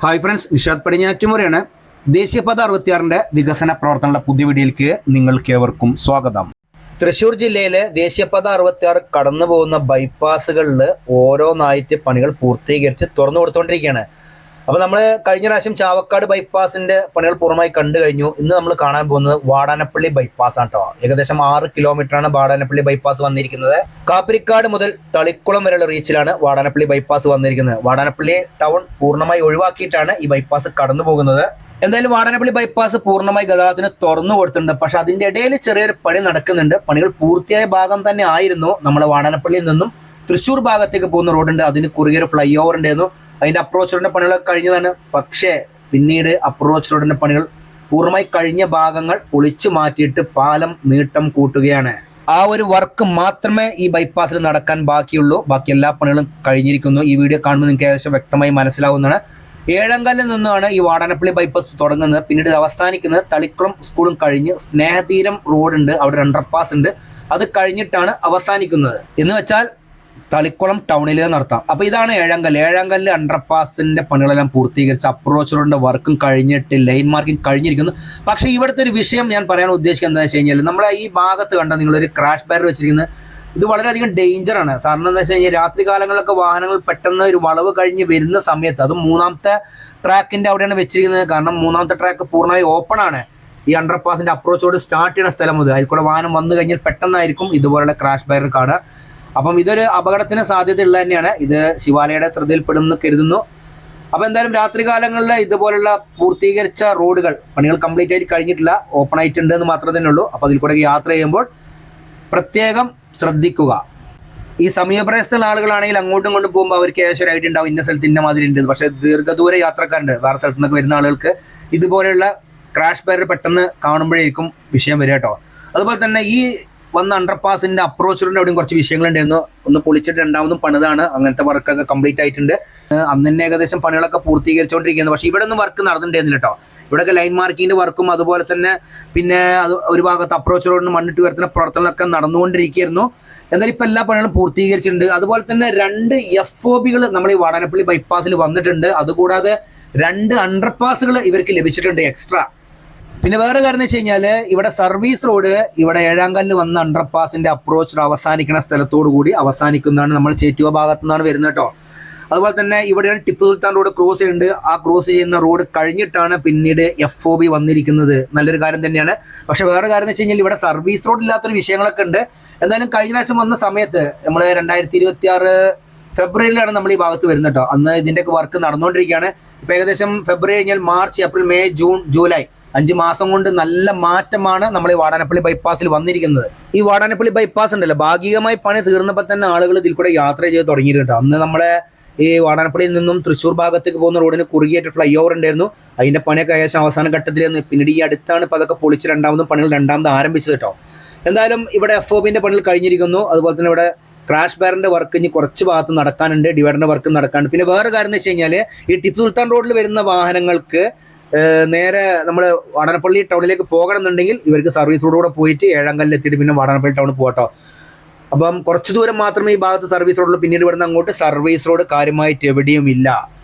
Hi friends, Nishad പടിഞ്ഞാറ്റുമുറയാണ്. ദേശീയപാത 66 വികസന പ്രവർത്തനങ്ങളുടെ പുതിയ വീഡിയോയിലേക്ക് നിങ്ങൾക്കേവർക്കും സ്വാഗതം. തൃശ്ശൂർ ജില്ലയിലെ ദേശീയപാത 66 കടന്നു പോകുന്ന ബൈപ്പാസുകളിൽ ഓരോന്നായിട്ട് പണികൾ പൂർത്തീകരിച്ച് തുറന്നു കൊടുത്തുകൊണ്ടിരിക്കുകയാണ്. അപ്പോൾ നമ്മൾ കഴിഞ്ഞ പ്രാവശ്യം ചാവക്കാട് ബൈപ്പാസിന്റെ പണികൾ പൂർണ്ണമായി കണ്ടു കഴിഞ്ഞു. ഇന്ന് നമ്മൾ കാണാൻ പോകുന്നത് വാടാനപ്പള്ളി ബൈപ്പാസ് ആണ് കേട്ടോ. ഏകദേശം 6 കിലോമീറ്ററാണ് വാടാനപ്പള്ളി ബൈപ്പാസ് വന്നിരിക്കുന്നത്. കാപ്പിരിക്കാട് മുതൽ തളിക്കുളം വരെയുള്ള റീച്ചിലാണ് വാടാനപ്പള്ളി ബൈപ്പാസ് വന്നിരിക്കുന്നത്. വാടാനപ്പള്ളി ടൗൺ പൂർണ്ണമായി ഒഴിവാക്കിയിട്ടാണ് ഈ ബൈപ്പാസ് കടന്നു പോകുന്നത്. എന്തായാലും വാടാനപ്പള്ളി ബൈപ്പാസ് പൂർണ്ണമായി ഗതാഗതത്തിന് തുറന്നു കൊടുത്തിട്ടുണ്ട്. പക്ഷെ അതിന്റെ ഇടയിൽ ചെറിയൊരു പണി നടക്കുന്നുണ്ട്. പണികൾ പൂർത്തിയായ ഭാഗം തന്നെ ആയിരുന്നു. നമ്മുടെ വാടാനപ്പള്ളിയിൽ നിന്നും തൃശ്ശൂർ ഭാഗത്തേക്ക് പോകുന്ന റോഡുണ്ട്, അതിന് കുറുകെ ഫ്ലൈ ഓവർ ഉണ്ടായിരുന്നു. അതിന്റെ അപ്രോച്ച് റോഡിന്റെ പണികളൊക്കെ കഴിഞ്ഞതാണ്. പക്ഷേ പിന്നീട് അപ്രോച്ച് റോഡിന്റെ പണികൾ പൂർണ്ണമായി കഴിഞ്ഞ ഭാഗങ്ങൾ പൊളിച്ചു മാറ്റിയിട്ട് പാലം നീട്ടം കൂട്ടുകയാണ്. ആ ഒരു വർക്ക് മാത്രമേ ഈ ബൈപ്പാസിൽ നടക്കാൻ ബാക്കിയുള്ളൂ. ബാക്കി എല്ലാ പണികളും കഴിഞ്ഞിരിക്കുന്നു. ഈ വീഡിയോ കാണുമ്പോൾ നിങ്ങൾക്ക് ഏകദേശം വ്യക്തമായി മനസ്സിലാവുന്നതാണ്. ഏഴങ്കല്ലിൽ നിന്നാണ് ഈ വാടാനപ്പള്ളി ബൈപ്പാസ് തുടങ്ങുന്നത്. പിന്നീട് അവസാനിക്കുന്നത് തളിക്കുളം സ്കൂളും കഴിഞ്ഞ് സ്നേഹതീരം റോഡുണ്ട്, അവിടെ ഒരു അണ്ടർപാസ് ഉണ്ട്, അത് കഴിഞ്ഞിട്ടാണ് അവസാനിക്കുന്നത്. എന്ന് വെച്ചാൽ തളിക്കുളം ടൗണിൽ നടത്താം. അപ്പോൾ ഇതാണ് ഏഴങ്കല്ല് അണ്ടർപാസിന്റെ പണികളെല്ലാം പൂർത്തീകരിച്ച് അപ്രോച്ച് റോഡിന്റെ വർക്കും കഴിഞ്ഞിട്ട് ലൈൻ മാർക്കിംഗ് കഴിഞ്ഞിരിക്കുന്നു. പക്ഷേ ഇവിടുത്തെ ഒരു വിഷയം ഞാൻ പറയാൻ ഉദ്ദേശിക്കുന്നത് എന്താ വെച്ച് കഴിഞ്ഞാൽ, നമ്മളെ ഈ ഭാഗത്ത് കണ്ട നിങ്ങളൊരു ക്രാഷ് ബാരിയർ വെച്ചിരിക്കുന്നത് ഇത് വളരെയധികം ഡേഞ്ചറാണ്. കാരണം എന്താ വെച്ച് കഴിഞ്ഞാൽ രാത്രി കാലങ്ങളിലൊക്കെ വാഹനങ്ങൾ പെട്ടെന്ന് ഒരു വളവ് കഴിഞ്ഞ് വരുന്ന സമയത്ത്, അതും 3ാമത്തെ ട്രാക്കിന്റെ അവിടെയാണ് വെച്ചിരിക്കുന്നത്. കാരണം 3ാമത്തെ ട്രാക്ക് പൂർണ്ണമായി ഓപ്പൺ ആണ്. ഈ അണ്ടർപാസിന്റെ അപ്രോച്ച് റോഡ് സ്റ്റാർട്ട് ചെയ്യുന്ന സ്ഥലം മുതൽ അതിൽ കൂടെ വാഹനം വന്നു കഴിഞ്ഞാൽ പെട്ടെന്നായിരിക്കും ഇതുപോലുള്ള ക്രാഷ് ബാരിയർ കാണുക. അപ്പം ഇതൊരു അപകടത്തിന് സാധ്യതയുള്ള തന്നെയാണ്. ഇത് ശിവാലയുടെ ശ്രദ്ധയിൽപ്പെടുമെന്ന് കരുതുന്നു. അപ്പോൾ എന്തായാലും രാത്രി കാലങ്ങളിൽ ഇതുപോലുള്ള പൂർത്തീകരിച്ച റോഡുകൾ പണികൾ കംപ്ലീറ്റ് ആയിട്ട് കഴിഞ്ഞിട്ടില്ല, ഓപ്പൺ ആയിട്ടുണ്ട് എന്ന് മാത്രമേ തന്നെ ഉള്ളൂ. അപ്പോൾ അതിൽ കൂടെ യാത്ര ചെയ്യുമ്പോൾ പ്രത്യേകം ശ്രദ്ധിക്കുക. ഈ സമീപപ്രദേശത്തുള്ള ആളുകളാണെങ്കിൽ അങ്ങോട്ടും ഇങ്ങോട്ടും പോകുമ്പോൾ അവർക്ക് ഏകദേശം ഒരു ഐഡിയ ഉണ്ടാവും, ഇന്ന സ്ഥലത്ത് ഇന്ന മാതിരി ഉണ്ട്. പക്ഷേ ദീർഘദൂര യാത്രക്കാരുണ്ട്, വേറെ സ്ഥലത്തു നിന്നൊക്കെ വരുന്ന ആളുകൾക്ക് ഇതുപോലെയുള്ള ക്രാഷ് ബാരിയർ പെട്ടെന്ന് കാണുമ്പോഴേക്കും വിഷയം വരിക കേട്ടോ. അതുപോലെ തന്നെ ഈ വന്ന അണ്ടർപാസിന്റെ അപ്രോച്ച് റോഡിന്റെ അവിടെയും കുറച്ച് വിഷയങ്ങളുണ്ടായിരുന്നു. ഒന്ന് പൊളിച്ചിട്ട് രണ്ടാമതും പണിതാണ്. അങ്ങനത്തെ വർക്കൊക്കെ കംപ്ലീറ്റ് ആയിട്ടുണ്ട്. അന്ന് തന്നെ ഏകദേശം പണികളൊക്കെ പൂർത്തീകരിച്ചുകൊണ്ടിരിക്കുന്നത്. പക്ഷേ ഇവിടെ ഒന്നും വർക്ക് നടന്നിട്ടുണ്ടായിരുന്നില്ല കേട്ടോ. ഇവിടെയൊക്കെ ലൈൻ മാർക്കിങ്ങിന്റെ വർക്കും അതുപോലെ തന്നെ പിന്നെ അത് ഒരു ഭാഗത്ത് അപ്രോച്ച് റോഡിന് മണ്ണിട്ട് ഉയർത്തുന്ന പ്രവർത്തനങ്ങളൊക്കെ നടന്നുകൊണ്ടിരിക്കുകയായിരുന്നു. എന്നാലും ഇപ്പം എല്ലാ പണികളും പൂർത്തീകരിച്ചിട്ടുണ്ട്. അതുപോലെ തന്നെ 2 FOBകൾ നമ്മൾ ഈ വാടാനപ്പള്ളി ബൈപ്പാസിൽ വന്നിട്ടുണ്ട്. അതുകൂടാതെ 2 അണ്ടർപാസുകൾ ഇവർക്ക് ലഭിച്ചിട്ടുണ്ട് എക്സ്ട്രാ. പിന്നെ വേറെ കാര്യം എന്ന് വെച്ച് കഴിഞ്ഞാൽ, ഇവിടെ സർവീസ് റോഡ് ഇവിടെ ഏഴാങ്കല്ലിൽ വന്ന അണ്ടർപാസിന്റെ അപ്രോച്ച് അവസാനിക്കുന്ന സ്ഥലത്തോടു കൂടി അവസാനിക്കുന്നതാണ്. നമ്മൾ ചേറ്റുവ ഭാഗത്തു നിന്നാണ് വരുന്നത് കേട്ടോ. അതുപോലെ തന്നെ ഇവിടെയാണ് ടിപ്പു സുൽത്താൻ റോഡ് ക്രോസ് ചെയ്യുന്നുണ്ട്. ആ ക്രോസ് ചെയ്യുന്ന റോഡ് കഴിഞ്ഞിട്ടാണ് പിന്നീട് FOB വന്നിരിക്കുന്നത്. നല്ലൊരു കാര്യം തന്നെയാണ്. പക്ഷെ വേറെ കാര്യം എന്ന് വെച്ച് കഴിഞ്ഞാൽ ഇവിടെ സർവീസ് റോഡ് ഇല്ലാത്തൊരു വിഷയങ്ങളൊക്കെ ഉണ്ട്. എന്തായാലും കഴിഞ്ഞ പ്രാവശ്യം വന്ന സമയത്ത് നമ്മൾ 2026 ഫെബ്രുവരിയിലാണ് നമ്മൾ ഈ ഭാഗത്ത് വരുന്നത് കേട്ടോ. അന്ന് ഇതിൻ്റെയൊക്കെ വർക്ക് നടന്നുകൊണ്ടിരിക്കുകയാണ്. ഇപ്പം ഏകദേശം ഫെബ്രുവരി കഴിഞ്ഞാൽ March, April, May, June, July 5 മാസം കൊണ്ട് നല്ല മാറ്റമാണ് നമ്മൾ ഈ വാടാനപ്പള്ളി ബൈപ്പാസിൽ വന്നിരിക്കുന്നത്. ഈ വാടാനപ്പള്ളി ബൈപ്പാസ് ഉണ്ടല്ലോ, ഭാഗികമായി പണി തീർന്നപ്പോൾ തന്നെ ആളുകൾ ഇതിൽ കൂടെ യാത്ര ചെയ്ത് തുടങ്ങിയിട്ടുണ്ട്. അന്ന് നമ്മളെ ഈ വാടാനപ്പള്ളിയിൽ നിന്നും തൃശ്ശൂർ ഭാഗത്തേക്ക് പോകുന്ന റോഡിന് കുറുകിയായിട്ട് ഫ്ലൈ ഓവർ ഉണ്ടായിരുന്നു. അതിന്റെ പണിയൊക്കെ ഏകദേശം അവസാന ഘട്ടത്തിലായിരുന്നു. പിന്നീട് ഈ അടുത്താണ് ഇപ്പോൾ അതൊക്കെ പൊളിച്ച് പണികൾ രണ്ടാമത് ആരംഭിച്ചത് കേട്ടോ. എന്തായാലും ഇവിടെ FOBന്റെ പണികൾ കഴിഞ്ഞിരിക്കുന്നു. അതുപോലെ തന്നെ ഇവിടെ ക്രാഷ് ബാരിന്റെ വർക്ക് ഇനി കുറച്ച് ഭാഗത്ത് നടക്കാനുണ്ട്, ഡിവൈഡറിന്റെ വർക്ക് നടക്കാനുണ്ട്. പിന്നെ വേറെ കാര്യം എന്ന് വെച്ച് കഴിഞ്ഞാൽ, ഈ ടിപ്പു സുൽത്താൻ റോഡിൽ വരുന്ന വാഹനങ്ങൾക്ക് നേരെ നമ്മൾ വാടാനപ്പള്ളി ടൗണിലേക്ക് പോകണമെന്നുണ്ടെങ്കിൽ ഇവർക്ക് സർവീസ് റോഡിലൂടെ പോയിട്ട് ഏഴാങ്കല്ലിൽ എത്തിയിട്ട് പിന്നെ വാടാനപ്പള്ളി ടൗണിൽ പോകട്ടോ. അപ്പം കുറച്ച് ദൂരം മാത്രമേ ഈ ഭാഗത്ത് സർവീസ് റോഡുള്ളൂ. പിന്നീട് ഇവിടുന്ന് അങ്ങോട്ട് സർവീസ് റോഡ് കാര്യമായിട്ട് എവിടെയും ഇല്ല.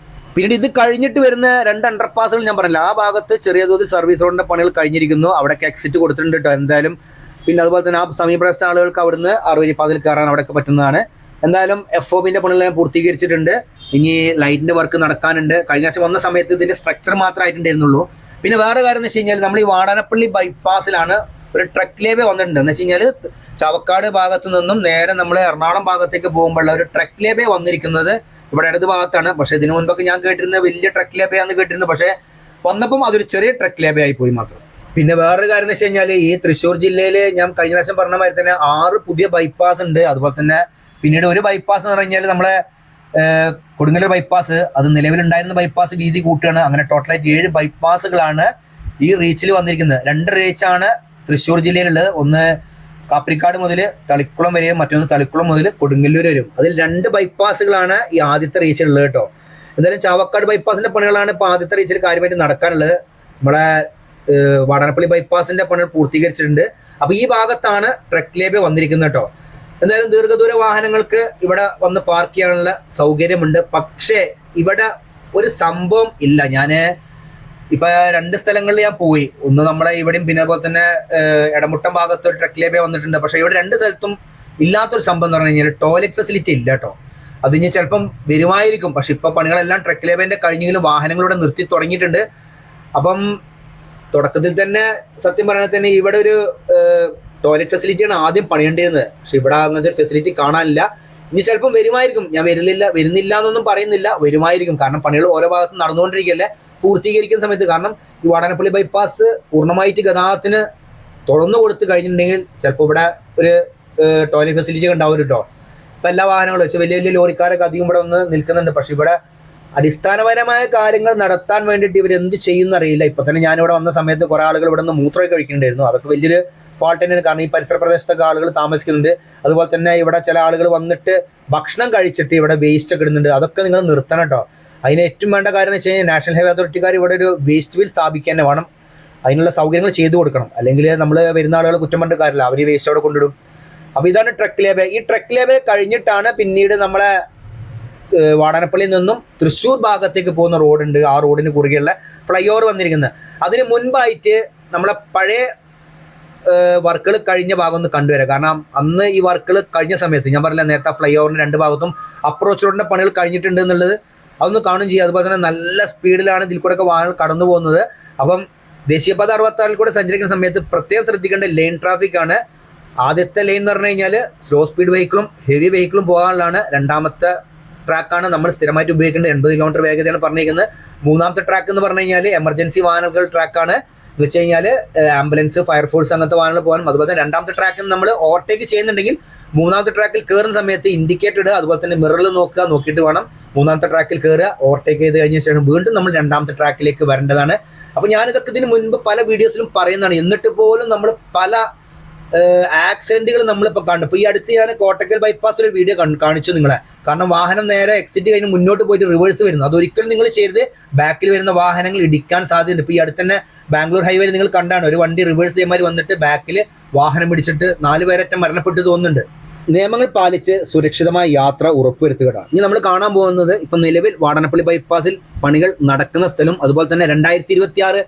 പിന്നീട് ഇത് കഴിഞ്ഞിട്ട് വരുന്ന 2 അണ്ടർപാസുകൾ ഞാൻ പറഞ്ഞില്ല, ആ ഭാഗത്ത് ചെറിയ തോതിൽ സർവീസ് റോഡിന്റെ പണികൾ കഴിഞ്ഞിരിക്കുന്നു. അവിടേക്ക് എക്സിറ്റ് കൊടുത്തിട്ടുണ്ട് കേട്ടോ. എന്തായാലും പിന്നെ അതുപോലെ തന്നെ ആ സമീപപ്രദേശത്തെ ആളുകൾക്ക് അവിടുന്ന് 60 പാതിൽ കയറാൻ അവിടെയൊക്കെ പറ്റുന്നതാണ്. എന്തായാലും FOBന്റെ പണികളെല്ലാം പൂർത്തീകരിച്ചിട്ടുണ്ട്. ഇനി ലൈറ്റിന്റെ വർക്ക് നടക്കാനുണ്ട്. കഴിഞ്ഞ ആഴ്ച വന്ന സമയത്ത് ഇതിന്റെ സ്ട്രക്ചർ മാത്രമായിട്ടുണ്ടായിരുന്നുള്ളൂ. പിന്നെ വേറെ കാര്യം എന്ന് വെച്ച് കഴിഞ്ഞാൽ, നമ്മൾ ഈ വാടാനപ്പള്ളി ബൈപ്പാസിലാണ് ഒരു ട്രക്ക് ലേവേ വന്നിട്ടുണ്ട്. എന്ന് വെച്ച് കഴിഞ്ഞാൽ ചാവക്കാട് ഭാഗത്തു നിന്നും നേരെ നമ്മൾ എറണാകുളം ഭാഗത്തേക്ക് പോകുമ്പോഴുള്ള ഒരു ട്രക്ക് ലേബേ വന്നിരിക്കുന്നത് ഇവിടെ ഇടത് ഭാഗത്താണ്. പക്ഷെ ഇതിനു മുൻപൊക്കെ ഞാൻ കേട്ടിരുന്ന വലിയ ട്രക്ക് ലേബേ ആണെന്ന് കേട്ടിരുന്നു. പക്ഷേ വന്നപ്പം അതൊരു ചെറിയ ട്രക്ക് ലേബേ ആയി പോയി മാത്രം. പിന്നെ വേറൊരു കാര്യം എന്ന് വെച്ച് കഴിഞ്ഞാൽ, ഈ തൃശ്ശൂർ ജില്ലയിൽ ഞാൻ കഴിഞ്ഞ പ്രാവശ്യം പറഞ്ഞ മാതിരി തന്നെ 6 പുതിയ ബൈപ്പാസ് ഉണ്ട്. അതുപോലെ തന്നെ പിന്നീട് ഒരു ബൈപ്പാസ് എന്ന് പറഞ്ഞാൽ നമ്മളെ കൊടുങ്ങല്ലൂർ ബൈപ്പാസ്, അത് നിലവിലുണ്ടായിരുന്ന ബൈപ്പാസ് വീതി കൂട്ടുകയാണ്. അങ്ങനെ ടോട്ടലായിട്ട് 7 ബൈപ്പാസുകളാണ് ഈ റീച്ചിൽ വന്നിരിക്കുന്നത്. 2 റീച്ചാണ് തൃശ്ശൂർ ജില്ലയിലുള്ളത്. ഒന്ന് കാപ്പിരിക്കാട് മുതൽ തളിക്കുളം വരെയും മറ്റൊന്ന് തളിക്കുളം മുതൽ കൊടുങ്ങല്ലൂർ വരെയും. അതിൽ 2 ബൈപ്പാസുകളാണ് ഈ ആദ്യത്തെ റീച്ചിലുള്ളത് കേട്ടോ. എന്തായാലും ചാവക്കാട് ബൈപ്പാസിന്റെ പണികളാണ് ഇപ്പോൾ ആദ്യത്തെ റീച്ചിൽ കാര്യമായിട്ട് നടക്കാനുള്ളത്. നമ്മളെ വാടാനപ്പള്ളി ബൈപ്പാസിന്റെ പണികൾ പൂർത്തീകരിച്ചിട്ടുണ്ട്. അപ്പൊ ഈ ഭാഗത്താണ് ട്രക്ക് ലേബേ വന്നിരിക്കുന്നത് കേട്ടോ. എന്തായാലും ദീർഘദൂര വാഹനങ്ങൾക്ക് ഇവിടെ വന്ന് പാർക്ക് ചെയ്യാനുള്ള സൗകര്യമുണ്ട്. പക്ഷേ ഇവിടെ ഒരു സംഭവം ഇല്ല. ഞാൻ ഇപ്പൊ 2 സ്ഥലങ്ങളിൽ ഞാൻ പോയി. ഒന്ന് നമ്മളെ ഇവിടെയും പിന്നെ അതുപോലെ തന്നെ എടമുട്ടം ഭാഗത്ത് ഒരു ട്രക്ക് ലേബേ വന്നിട്ടുണ്ട്. പക്ഷെ ഇവിടെ 2 സ്ഥലത്തും ഇല്ലാത്തൊരു സംഭവം എന്ന് പറഞ്ഞു കഴിഞ്ഞാൽ ടോയ്ലറ്റ് ഫെസിലിറ്റി ഇല്ല കേട്ടോ. അത് ഇനി ചിലപ്പം വരുമായിരിക്കും. പക്ഷെ ഇപ്പൊ പണികളെല്ലാം ട്രക്ക് ലേബേന്റെ കഴിഞ്ഞെങ്കിലും വാഹനങ്ങളിവിടെ നിർത്തി തുടങ്ങിയിട്ടുണ്ട്. അപ്പം തുടക്കത്തിൽ തന്നെ സത്യം പറയുന്നത് തന്നെ ഇവിടെ ഒരു ടോയ്ലറ്റ് ഫെസിലിറ്റിയാണ് ആദ്യം പണിയേണ്ടിയിരുന്നത്. പക്ഷെ ഇവിടെ അങ്ങനത്തെ ഒരു ഫെസിലിറ്റി കാണാനില്ല. ഇനി ചിലപ്പം വരുമായിരിക്കും. ഞാൻ വരുന്നില്ല എന്നൊന്നും പറയുന്നില്ല, വരുമായിരിക്കും. കാരണം പണികൾ ഓരോ ഭാഗത്തും നടന്നുകൊണ്ടിരിക്കുകയല്ലേ. പൂർത്തീകരിക്കുന്ന സമയത്ത്, കാരണം ഈ വാടാനപ്പള്ളി ബൈപ്പാസ് പൂർണ്ണമായിട്ട് ഗതാഗതത്തിന് തുറന്നു കൊടുത്തു കഴിഞ്ഞിട്ടുണ്ടെങ്കിൽ ചിലപ്പോൾ ഇവിടെ ഒരു ടോയ്ലറ്റ് ഫെസിലിറ്റി ഉണ്ടാവും കേട്ടോ. ഇപ്പം എല്ലാ വാഹനങ്ങളും വെച്ച് വലിയ വലിയ ലോറിക്കാരൊക്കെ അധികം ഇവിടെ വന്ന് നിൽക്കുന്നുണ്ട്. പക്ഷെ ഇവിടെ അടിസ്ഥാനപരമായ കാര്യങ്ങൾ നടത്താൻ വേണ്ടിയിട്ട് ഇവർ എന്ത് ചെയ്യുന്ന അറിയില്ല. ഇപ്പൊ തന്നെ ഞാനിവിടെ വന്ന സമയത്ത് കുറെ ആളുകൾ ഇവിടെ നിന്ന് മൂത്രമൊക്കെ കഴിക്കുന്നുണ്ടായിരുന്നു. അതൊക്കെ വലിയൊരു ഫാൾട്ട് തന്നെയാണ്. കാരണം ഈ പരിസര പ്രദേശത്തൊക്കെ ആളുകൾ താമസിക്കുന്നുണ്ട്. അതുപോലെ തന്നെ ഇവിടെ ചില ആളുകൾ വന്നിട്ട് ഭക്ഷണം കഴിച്ചിട്ട് ഇവിടെ വേസ്റ്റ് ഒക്കെ ഇടുന്നുണ്ട്. അതൊക്കെ നിങ്ങൾ നിർത്തണം കേട്ടോ. അതിന് ഏറ്റവും വേണ്ട കാര്യം എന്ന് വെച്ച് കഴിഞ്ഞാൽ നാഷണൽ ഹൈവേ അതോറിറ്റിക്കാർ ഇവിടെ ഒരു വേസ്റ്റ് വീൽ സ്ഥാപിക്കാൻ തന്നെ വേണം. അതിനുള്ള സൗകര്യങ്ങൾ ചെയ്തു കൊടുക്കണം. അല്ലെങ്കിൽ നമ്മൾ വരുന്ന ആളുകൾ കുറ്റം പറഞ്ഞിട്ട് കാര്യമില്ല, അവർ വേസ്റ്റ് അവിടെ കൊണ്ടിടും. അപ്പൊ ഇതാണ് ട്രക്ക് ലേബേ. ഈ ട്രക്ക് ലേബേ കഴിഞ്ഞിട്ടാണ് പിന്നീട് നമ്മളെ വാടാനപ്പള്ളിയിൽ നിന്നും തൃശ്ശൂർ ഭാഗത്തേക്ക് പോകുന്ന റോഡുണ്ട്. ആ റോഡിന് കുറുകെയുള്ള ഫ്ലൈ ഓവർ വന്നിരിക്കുന്നത്. അതിന് മുൻപായിട്ട് നമ്മളെ പഴയ വർക്കുകൾ കഴിഞ്ഞ ഭാഗം ഒന്ന് കണ്ടുവരാം. കാരണം അന്ന് ഈ വർക്കുകൾ കഴിഞ്ഞ സമയത്ത് ഞാൻ പറഞ്ഞില്ല നേരത്തെ ഫ്ലൈ ഓവറിന് 2 ഭാഗത്തും അപ്രോച്ച് റോഡിന്റെ പണികൾ കഴിഞ്ഞിട്ടുണ്ട് എന്നുള്ളത് അതൊന്ന് കാണും ചെയ്യുക. അതുപോലെ തന്നെ നല്ല സ്പീഡിലാണ് ഇതിൽ കൂടെ ഒക്കെ വാഹനങ്ങൾ കടന്നു പോകുന്നത്. അപ്പം ദേശീയപാത 66 കൂടെ സഞ്ചരിക്കുന്ന സമയത്ത് പ്രത്യേകം ശ്രദ്ധിക്കേണ്ട ലൈൻ ട്രാഫിക് ആണ്. ആദ്യത്തെ ലൈൻ എന്ന് പറഞ്ഞു കഴിഞ്ഞാൽ സ്ലോ സ്പീഡ് വെഹിക്കിളും ഹെവി വെഹിക്കിളും പോകാനുള്ളതാണ്. രണ്ടാമത്തെ ട്രാക്കാണ് നമ്മൾ സ്ഥിരമായിട്ട് ഉപയോഗിക്കേണ്ടത്. 80 കിലോമീറ്റർ വേഗതയാണ് പറഞ്ഞിരിക്കുന്നത്. മൂന്നാമത്തെ ട്രാക്ക് എന്ന് പറഞ്ഞു കഴിഞ്ഞാൽ എമർജൻസി വാഹനങ്ങൾ ട്രാക്കാണ്. എന്ന് വെച്ച് കഴിഞ്ഞാൽ ആംബുലൻസ്, ഫയർഫോഴ്സ് അങ്ങനത്തെ വാഹനങ്ങൾ പോകാനും. അതുപോലെ തന്നെ രണ്ടാമത്തെ ട്രാക്കിൽ നമ്മൾ ഓവർടേക്ക് ചെയ്യുന്നുണ്ടെങ്കിൽ മൂന്നാമത്തെ ട്രാക്കിൽ കയറുന്ന സമയത്ത് ഇൻഡിക്കേറ്റർ ഇടുക. അതുപോലെ തന്നെ മിററിൽ നോക്കിയിട്ട് വേണം മൂന്നാമത്തെ ട്രാക്കിൽ കയറുക. ഓവർടേക്ക് ചെയ്ത് കഴിഞ്ഞ ശേഷം വീണ്ടും നമ്മൾ രണ്ടാമത്തെ ട്രാക്കിലേക്ക് വരേണ്ടതാണ്. അപ്പോൾ ഞാനിതൊക്കെ ഇതിന് മുൻപ് പല വീഡിയോസിലും പറയുന്നതാണ്. എന്നിട്ട് പോലും നമ്മൾ പല ആക്സിഡന്റുകൾ നമ്മളിപ്പോൾ കണ്ടു. ഇപ്പോൾ ഈ അടുത്ത് ഞാൻ കോട്ടക്കൽ ബൈപ്പാസിൽ ഒരു വീഡിയോ കാണിച്ചു നിങ്ങളെ. കാരണം വാഹനം നേരെ എക്സിറ്റ് കഴിഞ്ഞ് മുന്നോട്ട് പോയിട്ട് റിവേഴ്സ് വരുന്നു. അതൊരിക്കലും നിങ്ങൾ ചെയ്ത് ബാക്കിൽ വരുന്ന വാഹനങ്ങൾ ഇടിക്കാൻ സാധ്യതയുണ്ട്. ഇപ്പോൾ ഈ അടുത്ത് തന്നെ ബാംഗ്ലൂർ ഹൈവേയിൽ നിങ്ങൾ കണ്ടാണ് ഒരു വണ്ടി റിവേഴ്സ് ചെയ്യുമാതിരി വന്നിട്ട് ബാക്കിൽ വാഹനം ഇടിച്ചിട്ട് 4 പേരറ്റം മരണപ്പെട്ടു തോന്നുന്നുണ്ട്. നിയമങ്ങൾ പാലിച്ച് സുരക്ഷിതമായ യാത്ര ഉറപ്പുവരുത്തുക. ഇനി നമ്മൾ കാണാൻ പോകുന്നത് ഇപ്പം നിലവിൽ വാടാനപ്പള്ളി ബൈപ്പാസിൽ പണികൾ നടക്കുന്ന സ്ഥലം, അതുപോലെ തന്നെ 2026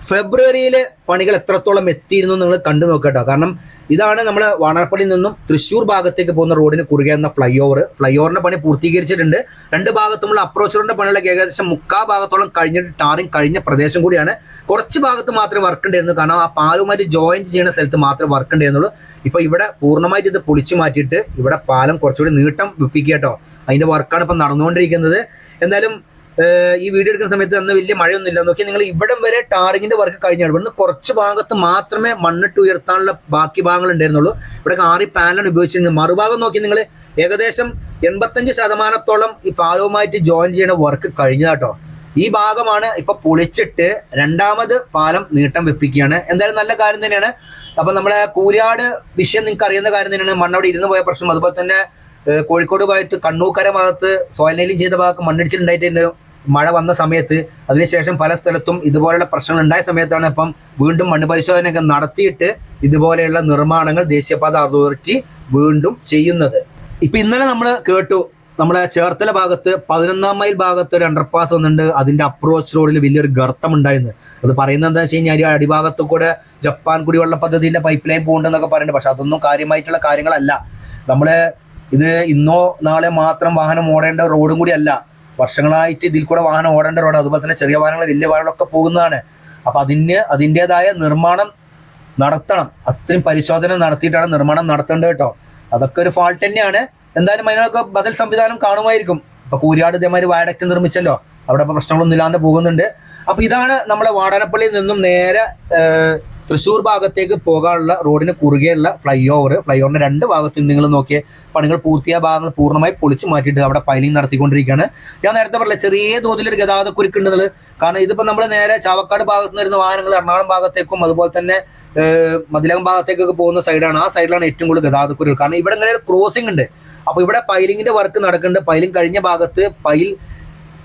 ഫെബ്രുവരിയിൽ പണികൾ എത്രത്തോളം എത്തിയിരുന്നു നിങ്ങൾ കണ്ടു നോക്കട്ടോ. കാരണം ഇതാണ് നമ്മൾ വാടാനപ്പള്ളിയിൽ നിന്നും തൃശ്ശൂർ ഭാഗത്തേക്ക് പോകുന്ന റോഡിന് കുറുകെ എന്ന ഫ്ലൈ ഓവറിന്റെ പണി പൂർത്തീകരിച്ചിട്ടുണ്ട്. 2 ഭാഗത്തുമുള്ള അപ്രോച്ച് റോഡിന്റെ പണികളൊക്കെ ഏകദേശം 3/4 ഭാഗത്തോളം കഴിഞ്ഞിട്ട് ടാറിങ് കഴിഞ്ഞ പ്രദേശം കൂടിയാണ്. കുറച്ച് ഭാഗത്ത് മാത്രമേ വർക്ക് ഉണ്ടായിരുന്നു. കാരണം ആ പാലുമായിട്ട് ജോയിന്റ് ചെയ്യുന്ന സ്ഥലത്ത് മാത്രമേ വർക്ക് ഉണ്ടായിരുന്നുള്ളൂ. ഇപ്പൊ ഇവിടെ പൂർണ്ണമായിട്ട് ഇത് പൊളിച്ചു മാറ്റിയിട്ട് ഇവിടെ പാലം കുറച്ചുകൂടി നീട്ടം വെപ്പിക്കുക കേട്ടോ. അതിന്റെ വർക്കാണ് ഇപ്പം നടന്നുകൊണ്ടിരിക്കുന്നത്. എന്തായാലും ഈ വീഡിയോ എടുക്കുന്ന സമയത്ത് അന്ന് വലിയ മഴയൊന്നുമില്ല. നോക്കി നിങ്ങൾ ഇവിടം വരെ ടാറിങ്ങിന്റെ വർക്ക് കഴിഞ്ഞാണ്. ഇവിടുന്ന് കുറച്ച് ഭാഗത്ത് മാത്രമേ മണ്ണിട്ട് ഉയർത്താനുള്ള ബാക്കി ഭാഗങ്ങൾ ഉണ്ടായിരുന്നുള്ളൂ. ഇവിടെ 6 പാനലാണ് ഉപയോഗിച്ചിരുന്നത്. മറുഭാഗം നോക്കി നിങ്ങൾ ഏകദേശം 85% ഈ പാലവുമായിട്ട് ജോയിൻ ചെയ്യുന്ന വർക്ക് കഴിഞ്ഞതാട്ടോ. ഈ ഭാഗമാണ് ഇപ്പൊ പൊളിച്ചിട്ട് രണ്ടാമത് പാലം നീട്ടം വെപ്പിക്കുകയാണ്. എന്തായാലും നല്ല കാര്യം തന്നെയാണ്. അപ്പൊ നമ്മളെ കൂരാട് വിഷയം നിങ്ങൾക്ക് അറിയുന്ന കാര്യം തന്നെയാണ്. മണ്ണവിടെ ഇരുന്ന് പോയ പ്രശ്നം. അതുപോലെ തന്നെ കോഴിക്കോട് ഭാഗത്ത് കണ്ണൂക്കര ഭാഗത്ത് സോയിൽ നെയിലിംഗ് ചെയ്ത ഭാഗത്ത് മണ്ണിടിച്ചിട്ടുണ്ടായിട്ടുണ്ട് മഴ വന്ന സമയത്ത്. അതിനുശേഷം പല സ്ഥലത്തും ഇതുപോലെയുള്ള പ്രശ്നങ്ങൾ ഉണ്ടായ സമയത്താണ് ഇപ്പം വീണ്ടും മണ്ണ് പരിശോധനയൊക്കെ നടത്തിയിട്ട് ഇതുപോലെയുള്ള നിർമ്മാണങ്ങൾ ദേശീയപാത അതോറിറ്റി വീണ്ടും ചെയ്യുന്നത്. ഇപ്പൊ ഇന്നലെ നമ്മൾ കേട്ടു നമ്മളെ ചേർത്തല ഭാഗത്ത് 11-ാം മൈൽ ഭാഗത്ത് ഒരു അണ്ടർപാസ് വന്നിട്ടുണ്ട്. അതിന്റെ അപ്രോച്ച് റോഡിൽ വലിയൊരു ഗർത്തം ഉണ്ടായിരുന്നു. അത് പറയുന്നത് എന്താ വെച്ച് കഴിഞ്ഞാൽ അടിഭാഗത്തു കൂടെ ജപ്പാൻ കുടിവെള്ള പദ്ധതിന്റെ പൈപ്പ് ലൈൻ പോകുന്നുണ്ടെന്നൊക്കെ പറയുന്നുണ്ട്. പക്ഷെ അതൊന്നും കാര്യമായിട്ടുള്ള കാര്യങ്ങളല്ല. നമ്മള് ഇത് ഇന്നോ നാളെ മാത്രം വാഹനം ഓടേണ്ട റോഡും കൂടി അല്ല. വർഷങ്ങളായിട്ട് ഇതിൽ കൂടെ വാഹനം ഓടേണ്ട റോഡ്. അതുപോലെ തന്നെ ചെറിയ വാഹനങ്ങൾ വലിയ വാഹനങ്ങളൊക്കെ പോകുന്നതാണ്. അപ്പൊ അതിൻ്റെതായ നിർമ്മാണം നടത്തണം. അത്രയും പരിശോധന നടത്തിയിട്ടാണ് നിർമ്മാണം നടത്തേണ്ടത് കേട്ടോ. അതൊക്കെ ഒരു ഫാൾട്ട് തന്നെയാണ്. എന്തായാലും അതിനൊക്കെ ബദൽ സംവിധാനം കാണുമായിരിക്കും. ഇപ്പൊ കൂരിയാട് ഇതേമാതിരി വയഡക്റ്റ് നിർമ്മിച്ചല്ലോ, അവിടെ ഇപ്പൊ പ്രശ്നങ്ങളൊന്നും ഇല്ലാതെ പോകുന്നുണ്ട്. അപ്പൊ ഇതാണ് നമ്മളെ വാടാനപ്പള്ളിയിൽ നിന്നും നേരെ തൃശ്ശൂർ ഭാഗത്തേക്ക് പോകാനുള്ള റോഡിന് കുറുകെയുള്ള ഫ്ലൈ ഓവറിന്റെ 2 ഭാഗത്തും നിങ്ങൾ നോക്കിയ പണികൾ പൂർത്തിയായ ഭാഗങ്ങൾ പൂർണ്ണമായി പൊളിച്ചു മാറ്റിയിട്ട് അവിടെ പൈലിംഗ് നടത്തിക്കൊണ്ടിരിക്കുകയാണ്. ഞാൻ നേരത്തെ പറഞ്ഞില്ല ചെറിയ തോതിലൊരു ഗതാഗത കുരുക്കുണ്ടെന്നുള്ളത്. കാരണം ഇതിപ്പോൾ നമ്മൾ നേരെ ചാവക്കാട് ഭാഗത്ത് നിന്ന് വരുന്ന വാഹനങ്ങൾ എറണാകുളം ഭാഗത്തേക്കും അതുപോലെ തന്നെ മതിലകം ഭാഗത്തേക്കൊക്കെ പോകുന്ന സൈഡാണ്. ആ സൈഡിലാണ് ഏറ്റവും കൂടുതൽ ഗതാഗത കുരുക്ക്. കാരണം ഇവിടെ ഇങ്ങനെ ഒരു ക്രോസിംഗ് ഉണ്ട്. അപ്പോൾ ഇവിടെ പൈലിങ്ങിന്റെ വർക്ക് നടക്കുന്നുണ്ട്. പൈലിംഗ് കഴിഞ്ഞ ഭാഗത്ത് പൈൽ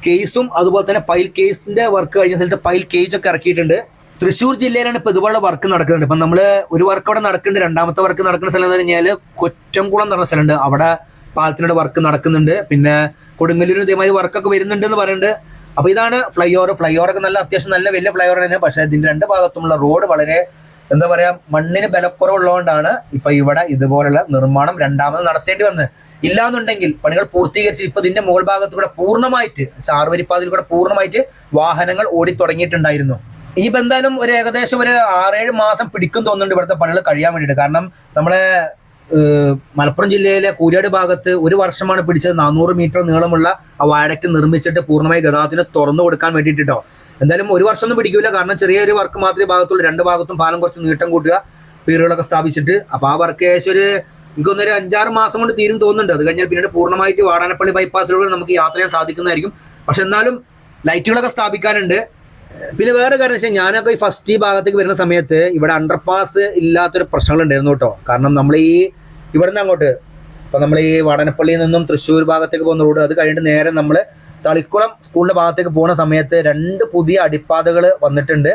കേസും അതുപോലെ തന്നെ പൈൽ കേസിന്റെ വർക്ക് കഴിഞ്ഞ സ്ഥലത്ത് പൈൽ കേജ് ഒക്കെ ഇറക്കിയിട്ടുണ്ട്. തൃശ്ശൂർ ജില്ലയിലാണ് ഇപ്പൊ ഇതുപോലെ വർക്ക് നടക്കുന്നുണ്ട്. ഇപ്പൊ നമ്മള് ഒരു വർക്ക് അവിടെ നടക്കുന്നുണ്ട്. രണ്ടാമത്തെ വർക്ക് നടക്കുന്ന സ്ഥലം എന്ന് പറഞ്ഞാൽ കൊറ്റംകുളം എന്ന് പറഞ്ഞ സ്ഥലമുണ്ട്. അവിടെ പാലത്തിനോട് വർക്ക് നടക്കുന്നുണ്ട്. പിന്നെ കൊടുങ്ങല്ലൂരിന് ഇതേമാതിരി വർക്കൊക്കെ വരുന്നുണ്ട് എന്ന് പറയുന്നുണ്ട്. അപ്പോൾ ഇതാണ് ഫ്ലൈ ഓവർ ഒക്കെ നല്ല അത്യാവശ്യം നല്ല വലിയ ഫ്ലൈ ഓവർ തന്നെ. പക്ഷേ ഇതിന്റെ രണ്ട് ഭാഗത്തുമുള്ള റോഡ് വളരെ എന്താ പറയാ മണ്ണിന് ബലക്കുറവുള്ളതുകൊണ്ടാണ് ഇപ്പൊ ഇവിടെ ഇതുപോലുള്ള നിർമ്മാണം രണ്ടാമത് നടത്തേണ്ടി വന്നത്. ഇല്ലാന്നുണ്ടെങ്കിൽ പണികൾ പൂർത്തീകരിച്ച് ഇപ്പൊ ഇതിന്റെ മുകൾ ഭാഗത്ത് കൂടെ പൂർണ്ണമായിട്ട് ചാറുവരിപ്പാതിൽ കൂടെ പൂർണ്ണമായിട്ട് വാഹനങ്ങൾ ഓടി തുടങ്ങിയിട്ടുണ്ടായിരുന്നു. ഇനിയിപ്പോൾ എന്തായാലും ഒരു ഏകദേശം ഒരു 6-7 മാസം പിടിക്കും തോന്നുന്നുണ്ട് ഇവിടുത്തെ പണികൾ കഴിയാൻ വേണ്ടിയിട്ട്. കാരണം നമ്മളെ മലപ്പുറം ജില്ലയിലെ കൂരിയാട് ഭാഗത്ത് 1 വർഷമാണ് പിടിച്ചത് 400 മീറ്റർ നീളമുള്ള ആ വയഡക്റ്റ് നിർമ്മിച്ചിട്ട് പൂർണ്ണമായി ഗതാഗതത്തിന് തുറന്നു കൊടുക്കാൻ വേണ്ടിയിട്ടോ. എന്തായാലും 1 വർഷമൊന്നും പിടിക്കില്ല, കാരണം ചെറിയൊരു വർക്ക് മാത്രമേ ഭാഗത്തുള്ളൂ. 2 ഭാഗത്തും പാലം കുറച്ച് നീട്ടം കൂട്ടുക, പീറുകളൊക്കെ സ്ഥാപിച്ചിട്ട്. അപ്പോൾ ആ വർക്ക് ഏകദേശം എനിക്കൊന്നൊരു 5-6 മാസം കൊണ്ട് തീരും തോന്നുന്നുണ്ട്. അത് കഴിഞ്ഞാൽ പിന്നീട് പൂർണ്ണമായിട്ട് വാടാനപ്പള്ളി ബൈപ്പാസിലൂടെ നമുക്ക് യാത്ര ചെയ്യാൻ സാധിക്കുന്നതായിരിക്കും. പക്ഷെ എന്നാലും ലൈറ്റുകളൊക്കെ സ്ഥാപിക്കാനുണ്ട്. പിന്നെ വേറെ കാര്യം വെച്ചാൽ ഞാനൊക്കെ ഈ ഭാഗത്തേക്ക് വരുന്ന സമയത്ത് ഇവിടെ അണ്ടർപാസ് ഇല്ലാത്തൊരു പ്രശ്നങ്ങളുണ്ടായിരുന്നു കേട്ടോ. കാരണം നമ്മൾ ഇവിടെ നിന്ന് അങ്ങോട്ട് ഇപ്പം നമ്മൾ ഈ വാടനപ്പള്ളിയിൽ നിന്നും തൃശ്ശൂർ ഭാഗത്തേക്ക് പോകുന്ന റോഡ്, അത് കഴിഞ്ഞിട്ട് നേരെ നമ്മൾ തളിക്കുളം സ്കൂളിൻ്റെ ഭാഗത്തേക്ക് പോകുന്ന സമയത്ത് 2 പുതിയ അടിപ്പാതകൾ വന്നിട്ടുണ്ട്.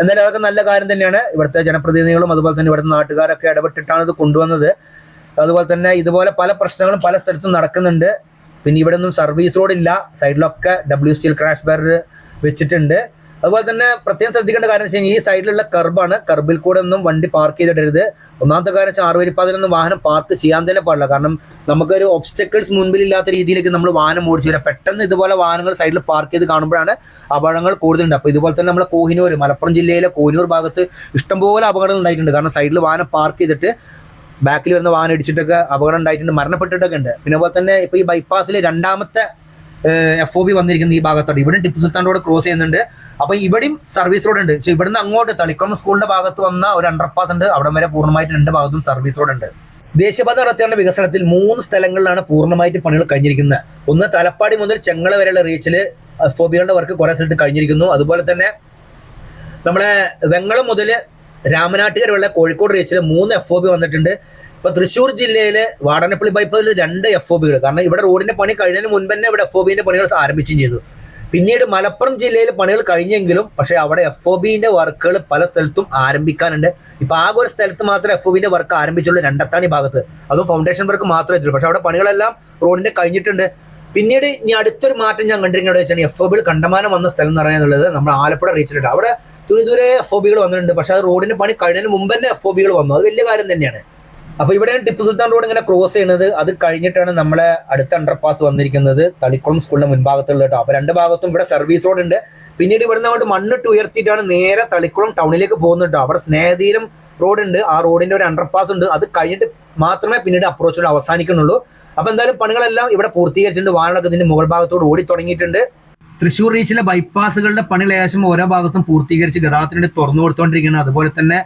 എന്നാലും അതൊക്കെ നല്ല കാര്യം തന്നെയാണ്. ഇവിടുത്തെ ജനപ്രതിനിധികളും അതുപോലെ തന്നെ ഇവിടുത്തെ നാട്ടുകാരൊക്കെ ഇടപെട്ടിട്ടാണ് ഇത് കൊണ്ടുവന്നത്. അതുപോലെ തന്നെ ഇതുപോലെ പല പ്രശ്നങ്ങളും പല സ്ഥലത്തും നടക്കുന്നുണ്ട്. പിന്നെ ഇവിടെ ഒന്നും സർവീസ് റോഡില്ല, സൈഡിലൊക്കെ W സ്റ്റീൽ ക്രാഷ് ബാരിയർ വെച്ചിട്ടുണ്ട്. അതുപോലെ തന്നെ പ്രത്യേകം ശ്രദ്ധിക്കേണ്ട കാര്യം വെച്ച് കഴിഞ്ഞാൽ ഈ സൈഡിലുള്ള കർബാണ്, കർബിൽ കൂടെ ഒന്നും വണ്ടി പാർക്ക് ചെയ്തിടരുത്. ഒന്നാമത്തെ കാര്യം വെച്ചാൽ 6 വരിപ്പാതിലൊന്നും വാഹനം പാർക്ക് ചെയ്യാൻ തന്നെ പാടില്ല. കാരണം നമുക്കൊരു ഒബ്സ്റ്റക്കിൾസ് മുൻപിലില്ലാത്ത രീതിയിലേക്ക് നമ്മൾ വാഹനം ഓടിച്ചു വരാം. പെട്ടെന്ന് ഇതുപോലെ വാഹനങ്ങൾ സൈഡിൽ പാർക്ക് ചെയ്ത് കാണുമ്പോഴാണ് അപകടങ്ങൾ കൂടുതലുണ്ട്. അപ്പോൾ ഇതുപോലെ തന്നെ നമ്മുടെ കോഹിനൂർ, മലപ്പുറം ജില്ലയിലെ കോഹിനൂർ ഭാഗത്ത് ഇഷ്ടംപോലെ അപകടങ്ങൾ ഉണ്ടായിട്ടുണ്ട്. കാരണം സൈഡിൽ വാഹനം പാർക്ക് ചെയ്തിട്ട് ബാക്കിൽ വരുന്ന വാഹനം ഇടിച്ചിട്ടൊക്കെ അപകടം ഉണ്ടായിട്ടുണ്ട്, മരണപ്പെട്ടിട്ടൊക്കെ ഉണ്ട്. പിന്നെ അതുപോലെ തന്നെ ഇപ്പോൾ ഈ ബൈപ്പാസിൽ രണ്ടാമത്തെ FOB വന്നിരിക്കുന്ന ഈ ഭാഗത്തോട്ട് ഇവിടെ ടിപ്പു സുൽത്താൻ റോഡ് ക്രോസ് ചെയ്യുന്നുണ്ട്. അപ്പോൾ ഇവിടെയും സർവീസ് റോഡ് ഉണ്ട്. ഇവിടുന്ന് അങ്ങോട്ട് തളിക്കുളം സ്കൂളിന്റെ ഭാഗത്ത് വന്ന ഒരു അണ്ടർപാസ് ഉണ്ട്, അവിടെ വരെ പൂർണ്ണമായിട്ട് 2 ഭാഗത്തും സർവീസ് റോഡ് ഉണ്ട്. ദേശീയപാത 66 വികസനത്തിൽ 3 സ്ഥലങ്ങളിലാണ് പൂർണ്ണമായിട്ട് പണികൾ കഴിഞ്ഞിരിക്കുന്നത്. ഒന്ന് തലപ്പാടി മുതൽ ചെങ്ങള വരെയുള്ള റീച്ചിൽ FOBകളുടെ വർക്ക് കുറെ സ്ഥലത്ത് കഴിഞ്ഞിരിക്കുന്നു. അതുപോലെ തന്നെ നമ്മളെ വെങ്ങളം മുതൽ രാമനാട്ടുകര വരെ കോഴിക്കോട് റീച്ചിൽ 3 FOB വന്നിട്ടുണ്ട്. ഇപ്പൊ തൃശ്ശൂർ ജില്ലയിലെ വാടാനപ്പള്ളി ബൈപ്പാസിൽ 2 FOBകൾ, കാരണം ഇവിടെ റോഡിന്റെ പണി കഴിഞ്ഞതിന് മുൻപ് തന്നെ ഇവിടെ FOBന്റെ പണികൾ ആരംഭിച്ചും ചെയ്തു. പിന്നീട് മലപ്പുറം ജില്ലയിൽ പണികൾ കഴിഞ്ഞെങ്കിലും പക്ഷേ അവിടെ FOBന്റെ വർക്കുകൾ പല സ്ഥലത്തും ആരംഭിക്കാനുണ്ട്. ഇപ്പൊ ആകെ ഒരു സ്ഥലത്ത് മാത്രമേ FOBന്റെ വർക്ക് ആരംഭിച്ചുള്ളൂ, രണ്ടത്താണി ഭാഗത്ത്. അതും ഫൗണ്ടേഷൻ വർക്ക് മാത്രമേ എത്തുള്ളൂ. പക്ഷെ അവിടെ പണികളെല്ലാം റോഡിന്റെ കഴിഞ്ഞിട്ടുണ്ട്. പിന്നീട് ഇനി അടുത്തൊരു മാറ്റം ഞാൻ കണ്ടിരിക്കുന്നത് വെച്ചാൽ FOBകൾ കണ്ടമാനം വന്ന സ്ഥലം എന്ന് പറയുന്നത് നമ്മുടെ ആലപ്പുഴ റീച്ചിലുണ്ട്. അവിടെ ദൂരെ FOBകൾ വന്നിട്ടുണ്ട്. പക്ഷെ അത് റോഡിന്റെ പണി കഴിഞ്ഞതിന് മുമ്പ് തന്നെ FOBകൾ വന്നു. അത് വലിയ കാര്യം തന്നെയാണ്. അപ്പോൾ ഇവിടെയാണ് ടിപ്പു സുൽത്താൻ റോഡ് ഇങ്ങനെ ക്രോസ് ചെയ്യുന്നത്. അത് കഴിഞ്ഞിട്ടാണ് നമ്മളെ അടുത്ത അണ്ടർപാസ് വന്നിരിക്കുന്നത് തളിക്കുളം സ്കൂളിന്റെ മുൻഭാഗത്തുള്ള കേട്ടോ. അപ്പോൾ 2 ഭാഗത്തും ഇവിടെ സർവീസ് റോഡ് ഉണ്ട്. പിന്നീട് ഇവിടുന്ന് അങ്ങോട്ട് മണ്ണിട്ട് ഉയർത്തിയിട്ടാണ് നേരെ തളിക്കുളം ടൗണിലേക്ക് പോകുന്നത് കേട്ടോ. അവിടെ സ്നേഹതീരം റോഡ് ഉണ്ട്, ആ റോഡിന്റെ ഒരു അണ്ടർപാസ് ഉണ്ട്. അത് കഴിഞ്ഞിട്ട് മാത്രമേ പിന്നീട് അപ്രോച്ച് റോഡ് അവസാനിക്കുന്നുള്ളൂ. അപ്പോൾ എന്തായാലും പണികളെല്ലാം ഇവിടെ പൂർത്തീകരിച്ചിട്ടുണ്ട്. വാഹനങ്ങളൊക്കെ ഇതിന്റെ മുകൾ ഭാഗത്തോട് ഓടി തുടങ്ങിയിട്ടുണ്ട്. തൃശ്ശൂർ റീച്ചിലെ ബൈപ്പാസുകളുടെ പണികൾ ഏകദേശം ഓരോ ഭാഗത്തും പൂർത്തീകരിച്ച് ഗതാഗതത്തിന് തുറന്നു കൊടുത്തുകൊണ്ടിരിക്കുകയാണ്. അതുപോലെ തന്നെ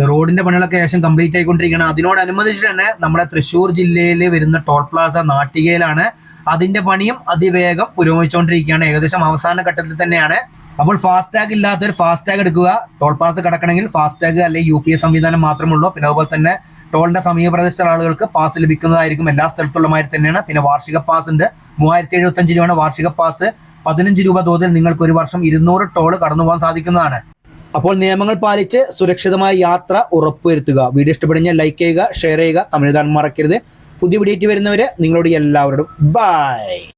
റോഡിന്റെ പണികളൊക്കെ ഏകദേശം കംപ്ലീറ്റ് ആയിക്കൊണ്ടിരിക്കുകയാണ്. അതിനോടനുബന്ധിച്ച് തന്നെ നമ്മുടെ തൃശ്ശൂർ ജില്ലയിൽ വരുന്ന ടോൾ പ്ലാസ നാട്ടികയിലാണ്. അതിന്റെ പണിയും അതിവേഗം പുരോഗമിച്ചുകൊണ്ടിരിക്കുകയാണ്, ഏകദേശം അവസാന ഘട്ടത്തിൽ തന്നെയാണ്. അപ്പോൾ ഫാസ്ടാഗ് ഇല്ലാത്തവർ ഫാസ്ടാഗ് എടുക്കുക. ടോൾ പ്ലാസ കടക്കണമെങ്കിൽ ഫാസ്ടാഗ് അല്ലെങ്കിൽ UPS സംവിധാനം മാത്രമുള്ളൂ. പിന്നെ അതുപോലെ തന്നെ ടോളിന്റെ സമീപ പ്രദേശത്തുള്ള ആളുകൾക്ക് പാസ് ലഭിക്കുന്നതായിരിക്കും, എല്ലാ സ്ഥലത്തുള്ള മാതിരി തന്നെയാണ്. പിന്നെ വാർഷിക പാസ് ഉണ്ട്, 3075 രൂപയാണ് വാർഷിക പാസ്. 15 രൂപ തോതിൽ നിങ്ങൾക്ക് 1 വർഷം 200 ടോൾ കടന്നു പോകാൻ സാധിക്കുന്നതാണ്. അപ്പോൾ നിയമങ്ങൾ പാലിച്ച് സുരക്ഷിതമായ യാത്ര ഉറപ്പുവരുത്തുക. വീഡിയോ ഇഷ്ടപ്പെടുന്ന ലൈക്ക് ചെയ്യുക, ഷെയർ ചെയ്യുക, കമന്റ് ഇടാൻ മറക്കരുത്. പുതിയ വീഡിയോ വരുന്നവരെ നിങ്ങളോട് എല്ലാവരോടും ബൈ.